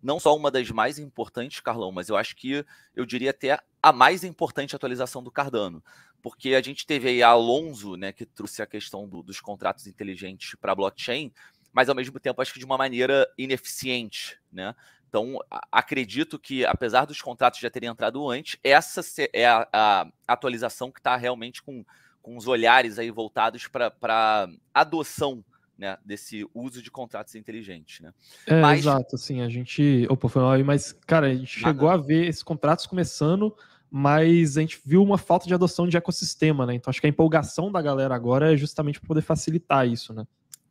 não só uma das mais importantes, Carlão, mas eu acho que eu diria até a mais importante atualização do Cardano. Porque a gente teve aí a Alonso, né, que trouxe a questão dos contratos inteligentes para a blockchain, mas ao mesmo tempo acho que de uma maneira ineficiente, né? Então, acredito que, apesar dos contratos já terem entrado antes, essa é a atualização que está realmente com os olhares aí voltados para adoção, né, desse uso de contratos inteligentes, né? Mas, exato, assim, a gente... Opa, foi mal aí, mas, cara, a gente chegou a ver esses contratos começando, mas a gente viu uma falta de adoção de ecossistema, né? Então acho que a empolgação da galera agora é justamente para poder facilitar isso, né?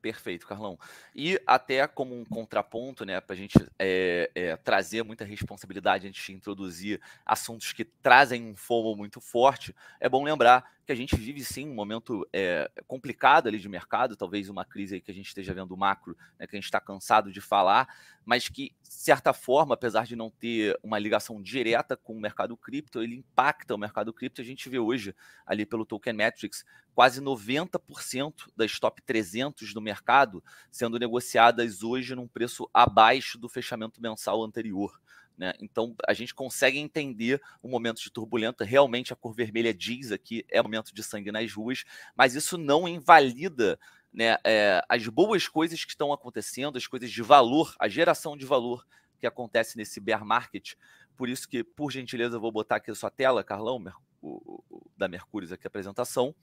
Perfeito, Carlão. E até como um contraponto, né, para a gente trazer muita responsabilidade antes de introduzir assuntos que trazem um FOMO muito forte, é bom lembrar que a gente vive sim um momento complicado ali de mercado, talvez uma crise aí que a gente esteja vendo macro, né, que a gente está cansado de falar, mas que, de certa forma, apesar de não ter uma ligação direta com o mercado cripto, ele impacta o mercado cripto. A gente vê hoje, ali pelo Token Metrics, quase 90% das top 300 do mercado sendo negociadas hoje num preço abaixo do fechamento mensal anterior, né? Então, a gente consegue entender o momento de turbulência. Realmente, a cor vermelha diz aqui, é momento de sangue nas ruas, mas isso não invalida, né, as boas coisas que estão acontecendo, as coisas de valor, a geração de valor que acontece nesse bear market. Por isso que, por gentileza, eu vou botar aqui a sua tela, Carlão, da Mercúrio, aqui a apresentação,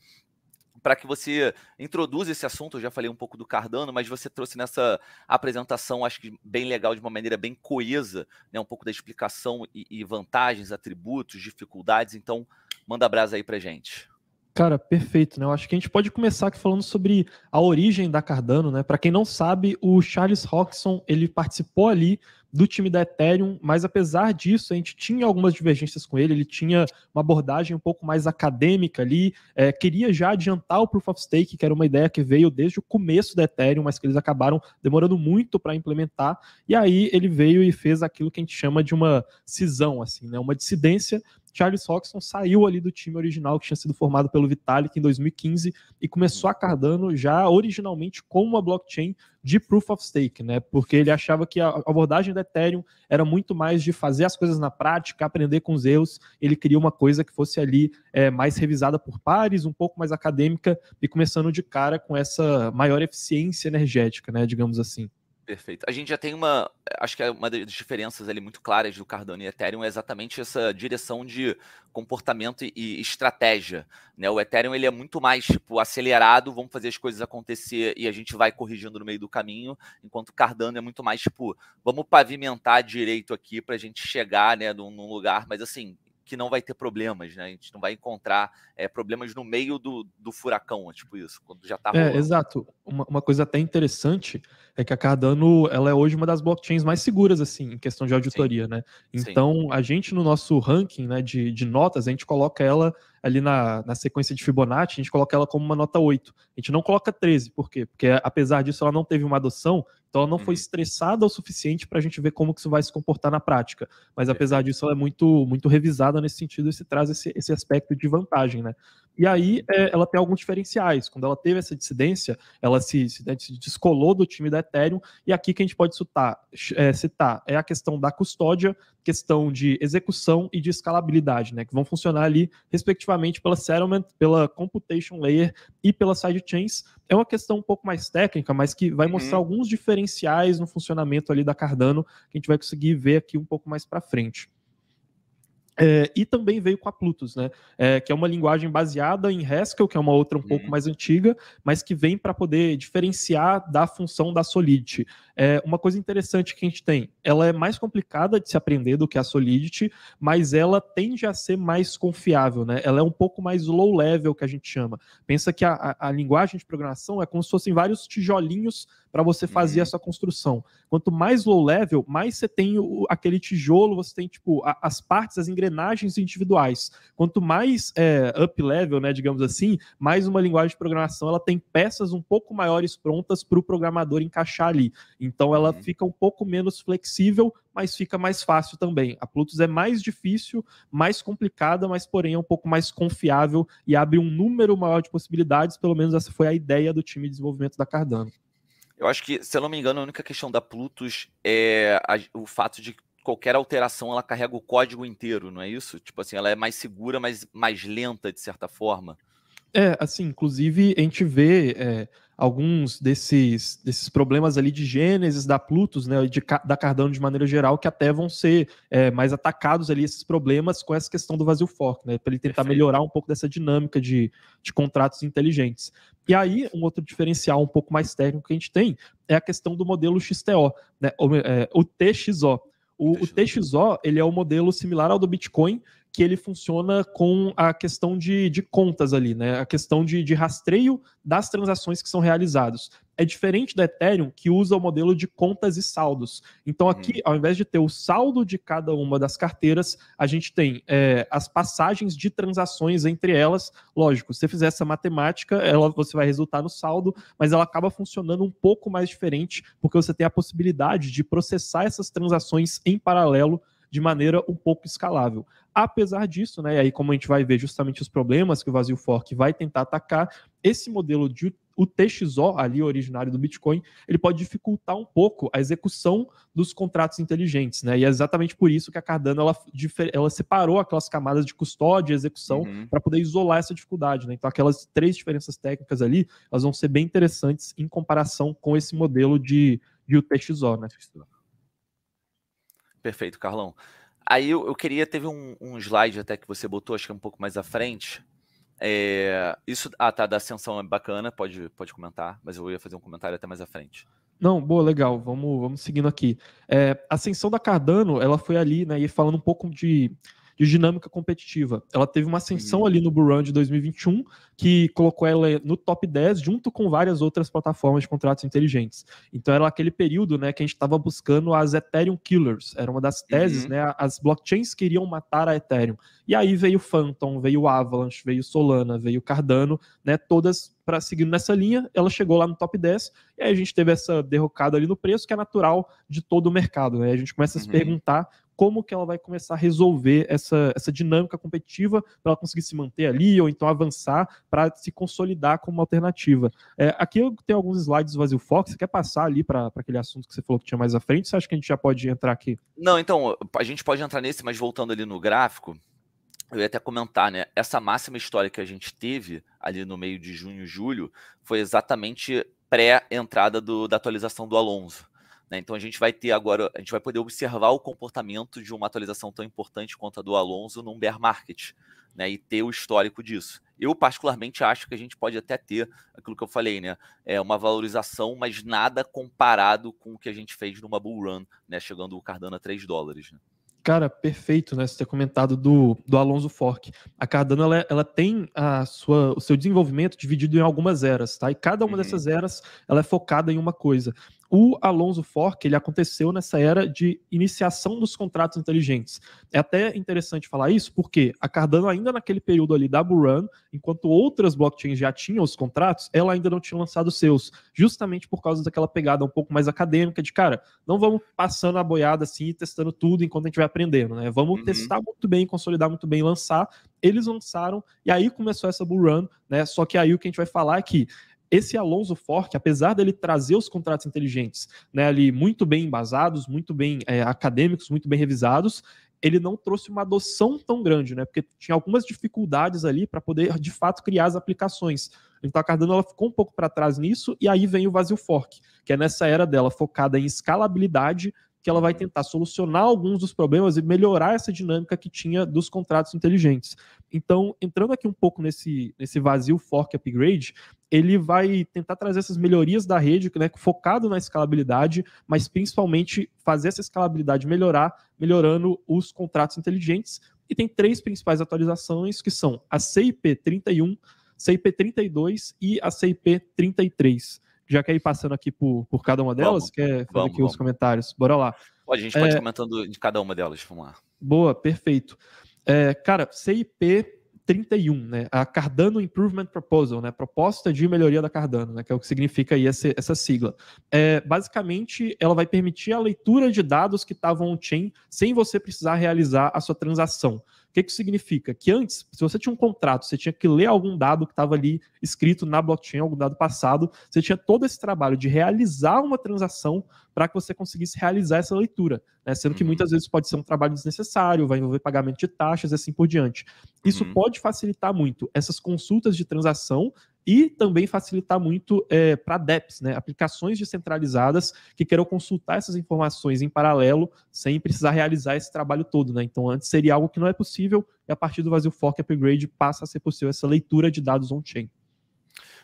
para que você introduza esse assunto. Eu já falei um pouco do Cardano, mas você trouxe nessa apresentação, acho que bem legal, de uma maneira bem coesa, né, um pouco da explicação e vantagens, atributos, dificuldades. Então, manda brasa aí para gente. Cara, perfeito, né? Eu acho que a gente pode começar aqui falando sobre a origem da Cardano, né? Para quem não sabe, o Charles Hoskinson, ele participou ali do time da Ethereum, mas apesar disso, a gente tinha algumas divergências com ele tinha uma abordagem um pouco mais acadêmica ali, queria já adiantar o Proof of Stake, que era uma ideia que veio desde o começo da Ethereum, mas que eles acabaram demorando muito para implementar, e aí ele veio e fez aquilo que a gente chama de uma cisão, assim, né? Uma dissidência. Charles Hoskinson saiu ali do time original que tinha sido formado pelo Vitalik em 2015 e começou a Cardano já originalmente como uma blockchain de Proof of Stake, né? Porque ele achava que a abordagem da Ethereum era muito mais de fazer as coisas na prática, aprender com os erros. Ele queria uma coisa que fosse ali mais revisada por pares, um pouco mais acadêmica e começando de cara com essa maior eficiência energética, né? Digamos assim. Perfeito. A gente já tem acho que uma das diferenças ali muito claras do Cardano e Ethereum é exatamente essa direção de comportamento e estratégia, né? O Ethereum, ele é muito mais tipo acelerado, vamos fazer as coisas acontecer e a gente vai corrigindo no meio do caminho, enquanto o Cardano é muito mais tipo, vamos pavimentar direito aqui para a gente chegar, né, num lugar, mas assim, que não vai ter problemas, né? A gente não vai encontrar problemas no meio do furacão, tipo isso, quando já está rolando. Exato. Uma coisa até interessante é que a Cardano, ela é hoje uma das blockchains mais seguras, assim, em questão de auditoria, Sim, né? sim. Então, a gente, no nosso ranking, né, de notas, a gente coloca ela ali na sequência de Fibonacci, a gente coloca ela como uma nota 8. A gente não coloca 13, por quê? Porque, apesar disso, ela não teve uma adoção, então ela não foi estressada o suficiente para a gente ver como que isso vai se comportar na prática. Mas, apesar disso, ela é muito, muito revisada nesse sentido e se traz esse aspecto de vantagem, né? E aí ela tem alguns diferenciais. Quando ela teve essa dissidência, ela se descolou do time da Ethereum, e aqui que a gente pode citar é a questão da custódia, questão de execução e de escalabilidade, né, que vão funcionar ali, respectivamente, pela settlement, pela computation layer e pela sidechains. É uma questão um pouco mais técnica, mas que vai mostrar alguns diferenciais no funcionamento ali da Cardano, que a gente vai conseguir ver aqui um pouco mais para frente. E também veio com a Plutus, né? Que é uma linguagem baseada em Haskell, que é uma outra um pouco mais antiga, mas que vem para poder diferenciar da função da Solidity. Uma coisa interessante que a gente tem, ela é mais complicada de se aprender do que a Solidity, mas ela tende a ser mais confiável, né? Ela é um pouco mais low level, que a gente chama. Pensa que a linguagem de programação é como se fossem vários tijolinhos para você fazer essa construção. Quanto mais low level, mais você tem aquele tijolo, você tem tipo as partes, as engrenagens individuais. Quanto mais up level, né, digamos assim, mais uma linguagem de programação ela tem peças um pouco maiores prontas para o programador encaixar ali. Então ela fica um pouco menos flexível, mas fica mais fácil também. A Plutus é mais difícil, mais complicada, mas porém é um pouco mais confiável e abre um número maior de possibilidades. Pelo menos essa foi a ideia do time de desenvolvimento da Cardano. Eu acho que, se eu não me engano, a única questão da Plutus é o fato de qualquer alteração ela carrega o código inteiro, não é isso? Tipo assim, ela é mais segura, mas mais lenta, de certa forma. Assim, inclusive a gente vê alguns desses problemas ali de gênesis da Plutus, né, da Cardano de maneira geral, que até vão ser mais atacados ali, esses problemas com essa questão do vazio fork, né, para ele tentar melhorar um pouco dessa dinâmica de contratos inteligentes. E aí, um outro diferencial um pouco mais técnico que a gente tem é a questão do modelo XTO, né, o TXO. O TXO, ele é um modelo similar ao do Bitcoin, que ele funciona com a questão de contas ali, né? A questão de rastreio das transações que são realizadas. É diferente do Ethereum, que usa o modelo de contas e saldos. Então aqui, ao invés de ter o saldo de cada uma das carteiras, a gente tem as passagens de transações entre elas. Lógico, se você fizer essa matemática, você vai resultar no saldo, mas ela acaba funcionando um pouco mais diferente, porque você tem a possibilidade de processar essas transações em paralelo de maneira um pouco escalável. Apesar disso, né, e aí como a gente vai ver justamente os problemas que o vazio fork vai tentar atacar, esse modelo de o TXO, ali originário do Bitcoin, ele pode dificultar um pouco a execução dos contratos inteligentes, né? E é exatamente por isso que a Cardano ela separou aquelas camadas de custódia e execução para poder isolar essa dificuldade, né? Então aquelas 3 diferenças técnicas ali, elas vão ser bem interessantes em comparação com esse modelo de UTXO, né? Perfeito, Carlão. Aí eu queria, teve um slide até que você botou, acho que é um pouco mais à frente. Isso, tá, da ascensão é bacana, pode comentar, mas eu ia fazer um comentário até mais à frente. Não, boa, legal, vamos seguindo aqui. A ascensão da Cardano, ela foi ali, né, e falando um pouco de dinâmica competitiva. Ela teve uma ascensão ali no Bull Run de 2021, que colocou ela no top 10, junto com várias outras plataformas de contratos inteligentes. Então era aquele período, né, que a gente estava buscando as Ethereum Killers, era uma das teses, né, as blockchains queriam matar a Ethereum. E aí veio Phantom, veio Avalanche, veio Solana, veio Cardano, né, todas para seguir nessa linha, ela chegou lá no top 10, e aí a gente teve essa derrocada ali no preço, que é natural de todo o mercado, né? A gente começa a se perguntar como que ela vai começar a resolver essa dinâmica competitiva para ela conseguir se manter ali, ou então avançar para se consolidar como uma alternativa. Aqui eu tenho alguns slides do Vazio Fork, você quer passar ali para aquele assunto que você falou que tinha mais à frente? Você acha que a gente já pode entrar aqui? Não, então, a gente pode entrar nesse, mas voltando ali no gráfico, eu ia até comentar, né? Essa máxima histórica que a gente teve ali no meio de junho e julho foi exatamente pré-entrada da atualização do Alonso. Né? Então a gente vai ter agora, a gente vai poder observar o comportamento de uma atualização tão importante quanto a do Alonso num bear market, né? E ter o histórico disso. Eu, particularmente, acho que a gente pode até ter aquilo que eu falei, né? Uma valorização, mas nada comparado com o que a gente fez numa bull run, né? Chegando o Cardano a $3, né? Cara, perfeito, né? Você ter comentado do Alonso Fork. A Cardano, ela tem o seu desenvolvimento dividido em algumas eras, tá? E cada uma dessas eras, ela é focada em uma coisa. O Alonso Fork, ele aconteceu nessa era de iniciação dos contratos inteligentes. É até interessante falar isso, porque a Cardano, ainda naquele período ali da Bull Run, enquanto outras blockchains já tinham os contratos, ela ainda não tinha lançado os seus, justamente por causa daquela pegada um pouco mais acadêmica de, cara, não vamos passando a boiada assim e testando tudo enquanto a gente vai aprendendo, né? Vamos testar muito bem, consolidar muito bem, lançar. Eles lançaram, e aí começou essa Bull Run, né? Só que aí o que a gente vai falar é que esse Alonso Fork, apesar dele trazer os contratos inteligentes, né, ali muito bem embasados, muito bem acadêmicos, muito bem revisados, ele não trouxe uma adoção tão grande, né? Porque tinha algumas dificuldades ali para poder, de fato, criar as aplicações. Então a Cardano ela ficou um pouco para trás nisso, e aí vem o Vazio Fork, que é nessa era dela focada em escalabilidade, que ela vai tentar solucionar alguns dos problemas e melhorar essa dinâmica que tinha dos contratos inteligentes. Então, entrando aqui um pouco nesse Vazio Fork Upgrade, ele vai tentar trazer essas melhorias da rede, né, focado na escalabilidade, mas principalmente fazer essa escalabilidade melhorando os contratos inteligentes. E tem 3 principais atualizações, que são a CIP 31, CIP 32 e a CIP 33. Já quer ir passando aqui por cada uma delas? Quer fazer aqui os comentários? Bora lá. A gente pode ir comentando de cada uma delas, vamos lá. Boa, perfeito. Cara, CIP 31, né? A Cardano Improvement Proposal, né? Proposta de melhoria da Cardano, né? Que é o que significa aí essa sigla. Basicamente, ela vai permitir a leitura de dados que estavam on-chain sem você precisar realizar a sua transação. que isso significa? Que antes, se você tinha um contrato, você tinha que ler algum dado que estava ali escrito na blockchain, algum dado passado, você tinha todo esse trabalho de realizar uma transação para que você conseguisse realizar essa leitura, né? Sendo que muitas vezes pode ser um trabalho desnecessário, vai envolver pagamento de taxas e assim por diante. Isso pode facilitar muito essas consultas de transação e também facilitar muito para dApps, né? Aplicações descentralizadas que queiram consultar essas informações em paralelo sem precisar realizar esse trabalho todo, né? Então antes seria algo que não é possível e a partir do Vazio Fork Upgrade passa a ser possível essa leitura de dados on-chain.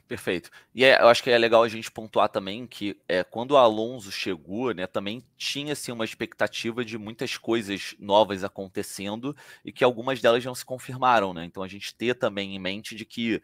Perfeito. E eu acho que é legal a gente pontuar também que quando o Alonso chegou, né, também tinha assim, uma expectativa de muitas coisas novas acontecendo e que algumas delas não se confirmaram, né? Então a gente ter também em mente de que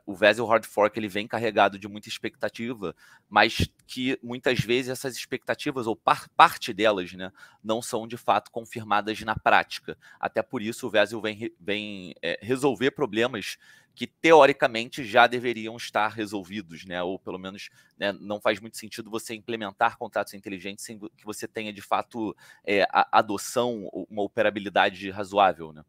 o Vazio Hard Fork ele vem carregado de muita expectativa, mas que muitas vezes essas expectativas, ou parte delas, né, não são de fato confirmadas na prática. Até por isso o Vazio vem resolver problemas que teoricamente já deveriam estar resolvidos, né? Ou pelo menos, né, não faz muito sentido você implementar contratos inteligentes sem que você tenha de fato a adoção, uma operabilidade razoável, né?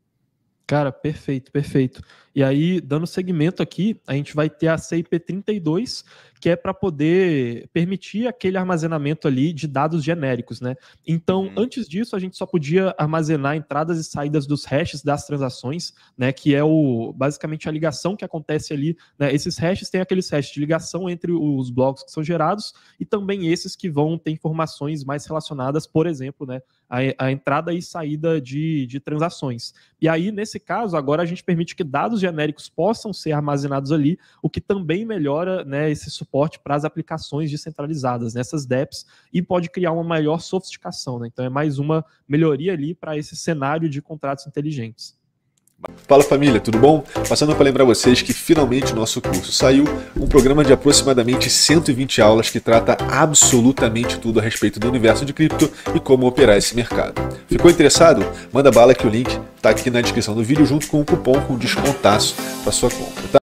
Cara, perfeito, perfeito. E aí, dando segmento aqui, a gente vai ter a CIP32, que é para poder permitir aquele armazenamento ali de dados genéricos, né? Então, antes disso, a gente só podia armazenar entradas e saídas dos hashes das transações, né? Que é basicamente a ligação que acontece ali, né? Esses hashes têm aqueles hashes de ligação entre os blocos que são gerados e também esses que vão ter informações mais relacionadas, por exemplo, né? A entrada e saída de transações. E aí, nesse caso, agora a gente permite que dados genéricos possam ser armazenados ali, o que também melhora, né, esse suporte para as aplicações descentralizadas, nessas dApps, e pode criar uma maior sofisticação, né? Então é mais uma melhoria ali para esse cenário de contratos inteligentes. Fala família, tudo bom? Passando para lembrar vocês que finalmente o nosso curso saiu, um programa de aproximadamente 120 aulas que trata absolutamente tudo a respeito do universo de cripto e como operar esse mercado. Ficou interessado? Manda bala que o link está aqui na descrição do vídeo junto com um cupom com descontaço para sua compra, tá?